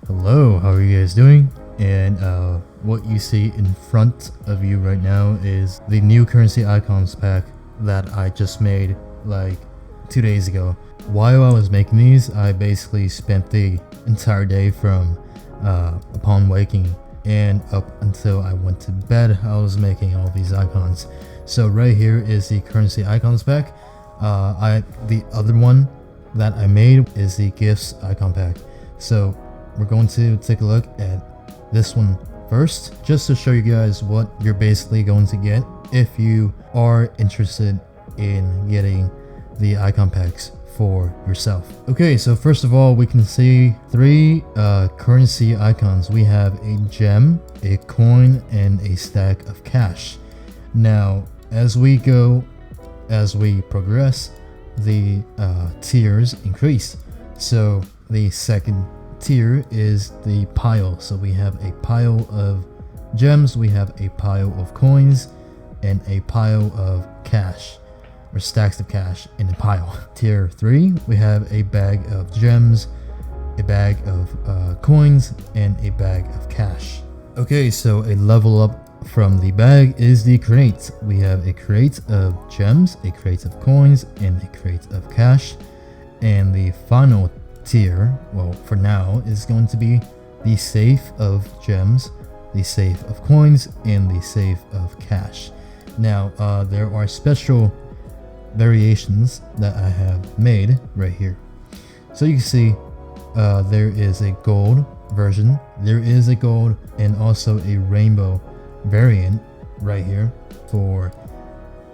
Hello, how are you guys doing? And what you see in front of you right now is the new currency icons pack that I just made like 2 days ago. While I was making these, I basically spent the entire day from upon waking and up until I went to bed. I was making all these icons. So right here is the currency icons pack. The other one that I made is the gifts icon pack. So we're going to take a look at this one first, just to show you guys what you're basically going to get if you are interested in getting the icon packs for yourself. Okay, so first of all, we can see three currency icons. We have a gem, a coin, and a stack of cash. Now, as we progress, the tiers increase. So the second tier is the pile. So we have a pile of gems, we have a pile of coins, and a pile of cash, or stacks of cash in a pile. Tier 3, we have a bag of gems, a bag of coins, and a bag of cash. Okay, so a level up from the bag is the crate. We have a crate of gems, a crate of coins, and a crate of cash. And the final tier, well, for now, is going to be the safe of gems, the safe of coins, and the safe of cash. Now, there are special variations that I have made right here. So you can see there is a gold version, there is a gold and also a rainbow variant right here for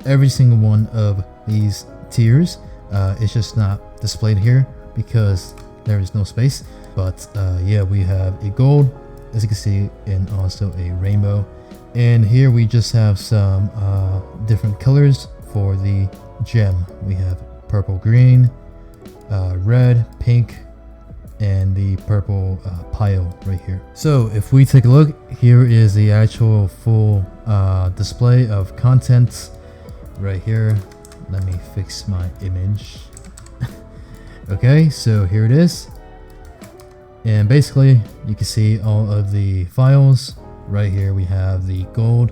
every single one of these tiers. It's just not displayed here because there is no space, but yeah, we have a gold, as you can see, and also a rainbow. And here we just have some different colors for the gem. We have purple, green, red, pink, and the purple pile right here. So if we take a look, here is the actual full display of contents right here. Let me fix my image. Okay, so here it is, and basically you can see all of the files right here. We have the gold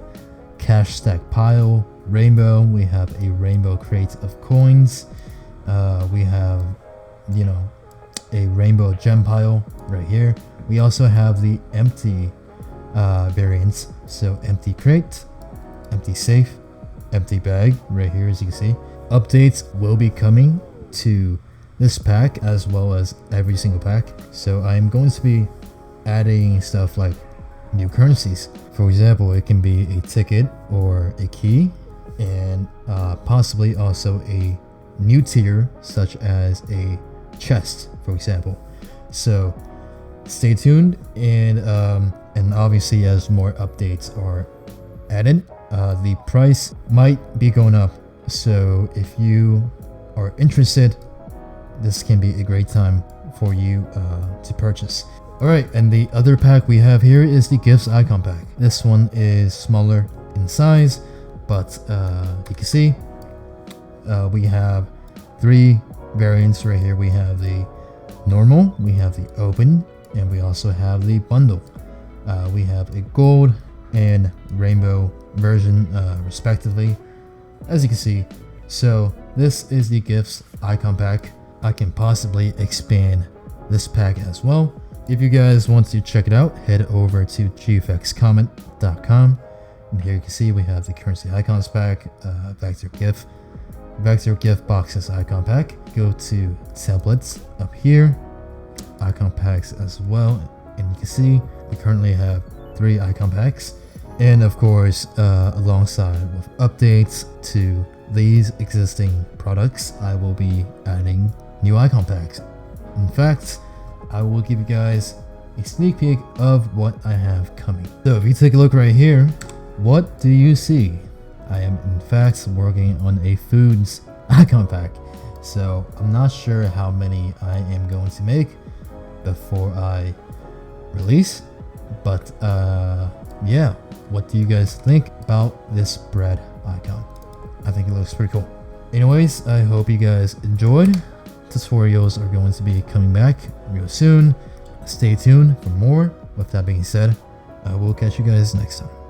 cash stack pile, rainbow, we have a rainbow crate of coins, we have, you know, a rainbow gem pile right here. We also have the empty variants, so empty crate, empty safe, empty bag right here. As you can see, updates will be coming to this pack as well as every single pack. So I'm going to be adding stuff like new currencies. For example, it can be a ticket or a key, and possibly also a new tier such as a chest, for example. So stay tuned, and obviously as more updates are added, the price might be going up. So if you are interested, this can be a great time for you to purchase. Alright, and the other pack we have here is the gifts icon pack. This one is smaller in size, but you can see we have three variants right here. We have the normal, we have the open, and we also have the bundle. We have a gold and rainbow version respectively, as you can see. So this is the gifts icon pack. I can possibly expand this pack as well. If you guys want to check it out, head over to gfxcomment.com, and here you can see we have the currency icons pack, vector gift boxes icon pack. Go to templates up here, icon packs as well, and you can see we currently have 3 icon packs. And of course, alongside with updates to these existing products, I will be adding new icon packs. In fact, I will give you guys a sneak peek of what I have coming. So if you take a look right here, what do you see? I am in fact working on a foods icon pack. So I'm not sure how many I am going to make before I release, but yeah, what do you guys think about this bread icon? I think it looks pretty cool. Anyways, I hope you guys enjoyed. Tutorials are going to be coming back real soon. stay tuned for more. With that being said, I will catch you guys next time.